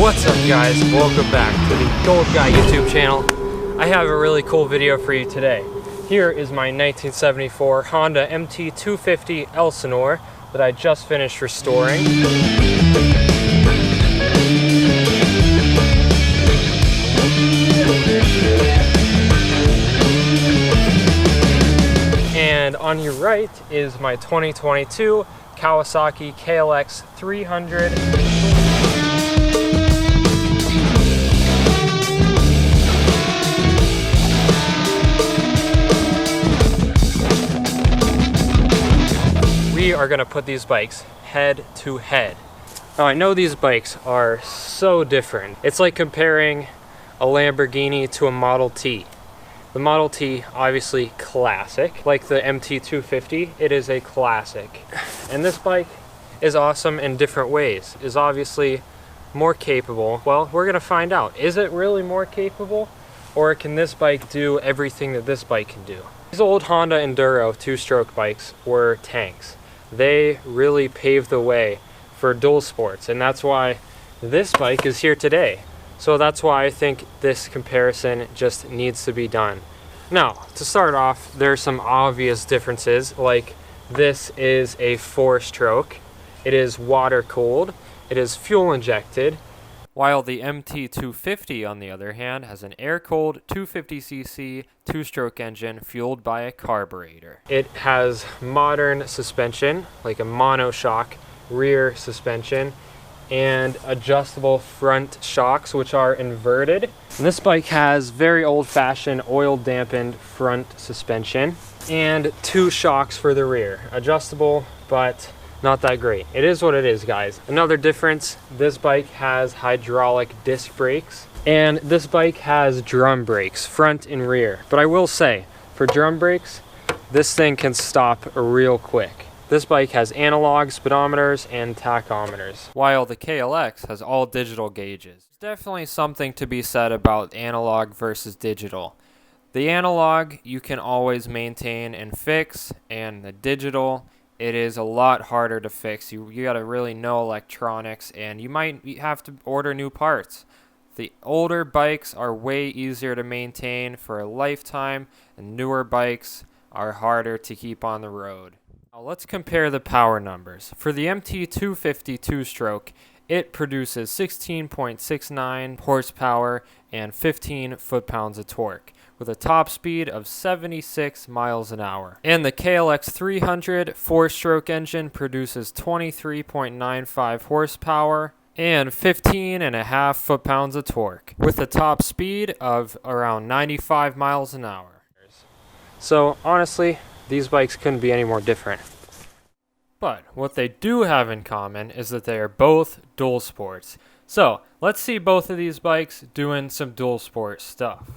What's up guys, welcome back to the Gold Guy YouTube channel. I have a really cool video for you today. Here is my 1974 Honda MT250 Elsinore that I just finished restoring. And on your right is my 2022 Kawasaki KLX 300. We are going to put these bikes head to head. Now I know these bikes are so different. It's like comparing a Lamborghini to a Model T. The Model T, obviously classic. Like the MT250, it is a classic. And this bike is awesome in different ways. Is obviously more capable. Well, we're going to find out. Is it really more capable? Or can this bike do everything that this bike can do? These old Honda Enduro two-stroke bikes were tanks. They really paved the way for dual sports, and that's why this bike is here today. So that's why I think this comparison just needs to be done. Now, to start off, there are some obvious differences, like this is a 4-stroke, it is water-cooled, it is fuel-injected, while the MT250, on the other hand, has an air-cooled 250cc two-stroke engine fueled by a carburetor. It has modern suspension, like a monoshock rear suspension, and adjustable front shocks, which are inverted. And this bike has very old-fashioned oil-dampened front suspension and 2 shocks for the rear. Adjustable, but not that great. It is what it is, guys. Another difference, this bike has hydraulic disc brakes, and this bike has drum brakes, front and rear. But I will say, for drum brakes, this thing can stop real quick. This bike has analog speedometers and tachometers, while the KLX has all digital gauges. There's definitely something to be said about analog versus digital. The analog you can always maintain and fix, and the digital, it is a lot harder to fix. You gotta really know electronics, and you might have to order new parts. The older bikes are way easier to maintain for a lifetime, and newer bikes are harder to keep on the road. Now let's compare the power numbers. For the MT250 two-stroke, it produces 16.69 horsepower and 15 foot-pounds of torque, with a top speed of 76 miles an hour. And the KLX 300 4-stroke engine produces 23.95 horsepower and 15.5 foot-pounds of torque, with a top speed of around 95 miles an hour. So honestly, these bikes couldn't be any more different. But what they do have in common is that they are both dual sports. So let's see both of these bikes doing some dual sport stuff.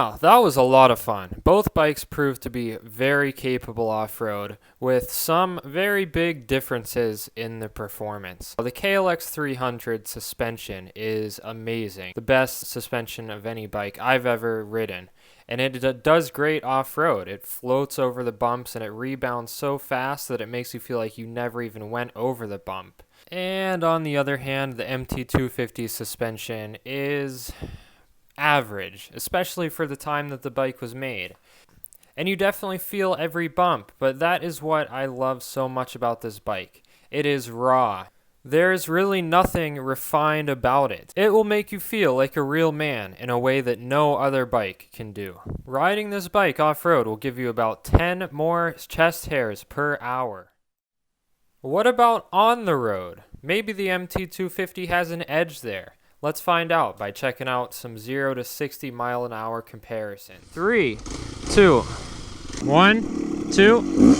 Now, that was a lot of fun. Both bikes proved to be very capable off-road, with some very big differences in the performance. The KLX 300 suspension is amazing. The best suspension of any bike I've ever ridden. And it does great off-road. It floats over the bumps and it rebounds so fast that it makes you feel like you never even went over the bump. And on the other hand, the MT250 suspension is average, especially for the time that the bike was made. And you definitely feel every bump, but that is what I love so much about this bike. It is raw. There's really nothing refined about it. It will make you feel like a real man in a way that no other bike can do. Riding this bike off-road will give you about 10 more chest hairs per hour. What about on the road? Maybe the MT250 has an edge there. Let's find out by checking out some 0 to 60 mile an hour comparison. 3, 2, 1, 2.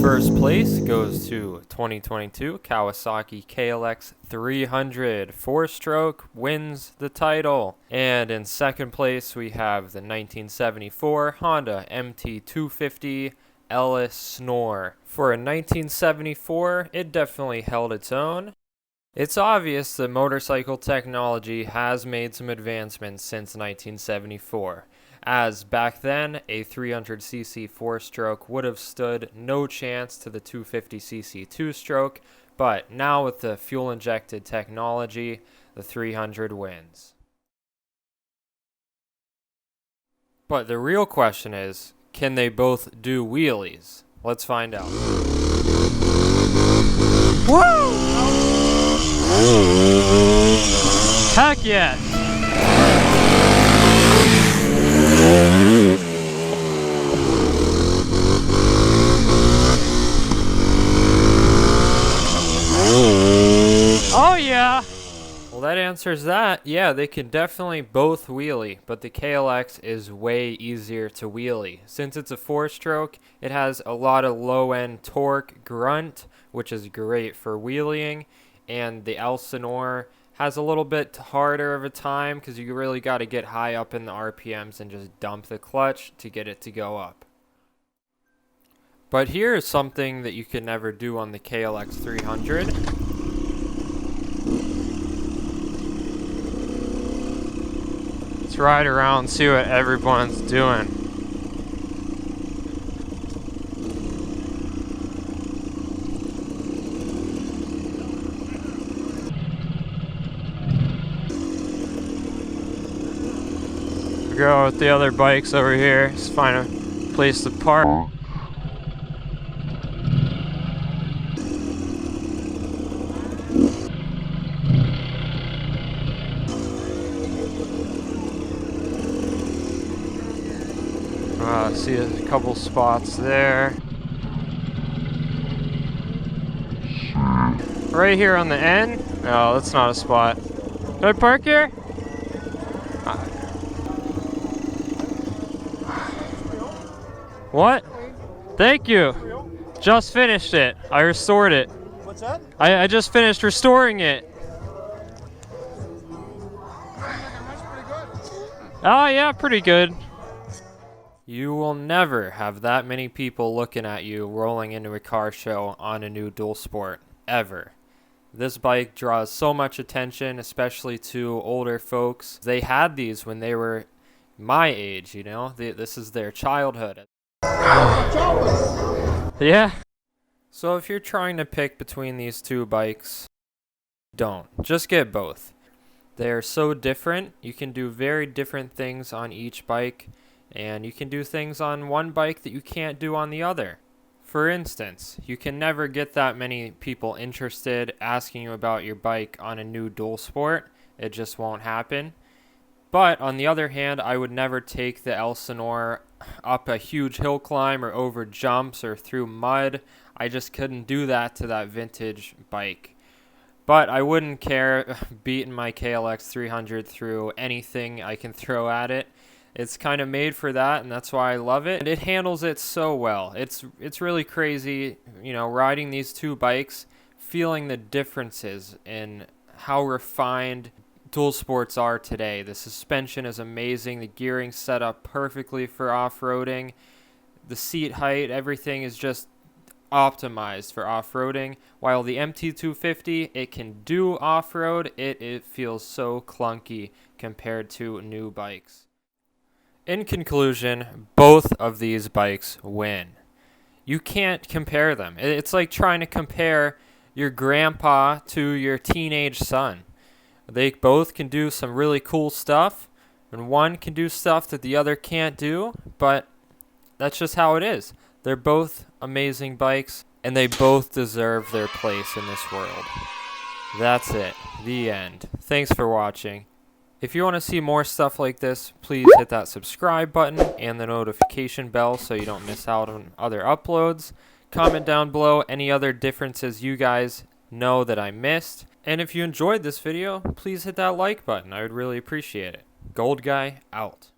First place goes to 2022 Kawasaki KLX 300. 4-stroke wins the title. And in second place we have the 1974 Honda MT250 Elsinore. For a 1974, it definitely held its own. It's obvious that motorcycle technology has made some advancements since 1974. As back then, a 300cc 4-stroke would have stood no chance to the 250cc 2-stroke, but now with the fuel-injected technology, the 300 wins. But the real question is, can they both do wheelies? Let's find out. Woo! Heck yes! Oh yeah! Well, that answers that. Yeah, they can definitely both wheelie, but the KLX is way easier to wheelie. Since it's a 4-stroke, it has a lot of low-end torque grunt, which is great for wheeling, and the Elsinore has a little bit harder of a time because you really got to get high up in the RPMs and just dump the clutch to get it to go up. But here is something that you can never do on the KLX 300. Let's ride around and see what everyone's doing. Go with the other bikes over here, just find a place to park. See a couple spots there. Right here on the end? No, that's not a spot. Can I park here? What? Thank you. Just finished it. I restored it. What's that? I just finished restoring it. Oh yeah, pretty good. You will never have that many people looking at you rolling into a car show on a new dual sport, ever. This bike draws so much attention, especially to older folks. They had these when they were my age, you know? This is their childhood. Yeah. So if you're trying to pick between these two bikes, don't. Just get both. They're so different. You can do very different things on each bike. And you can do things on one bike that you can't do on the other. For instance, you can never get that many people interested asking you about your bike on a new dual sport. It just won't happen. But on the other hand, I would never take the Elsinore up a huge hill climb or over jumps or through mud. I just couldn't do that to that vintage bike. But I wouldn't care beating my KLX 300 through anything I can throw at it. It's kind of made for that, and that's why I love it. And it handles it so well. It's really crazy, riding these two bikes, feeling the differences in how refined dual sports are today. The suspension is amazing. The gearing's set up perfectly for off-roading. The seat height, everything is just optimized for off-roading. While the MT250, it can do off-road, it feels so clunky compared to new bikes. In conclusion, both of these bikes win. You can't compare them. It's like trying to compare your grandpa to your teenage son. They both can do some really cool stuff, and one can do stuff that the other can't do, but that's just how it is. They're both amazing bikes, and they both deserve their place in this world. That's it. The end. Thanks for watching. If you want to see more stuff like this, please hit that subscribe button and the notification bell so you don't miss out on other uploads. Comment down below any other differences you guys know that I missed. And if you enjoyed this video, please hit that like button. I would really appreciate it. Gold Guy out.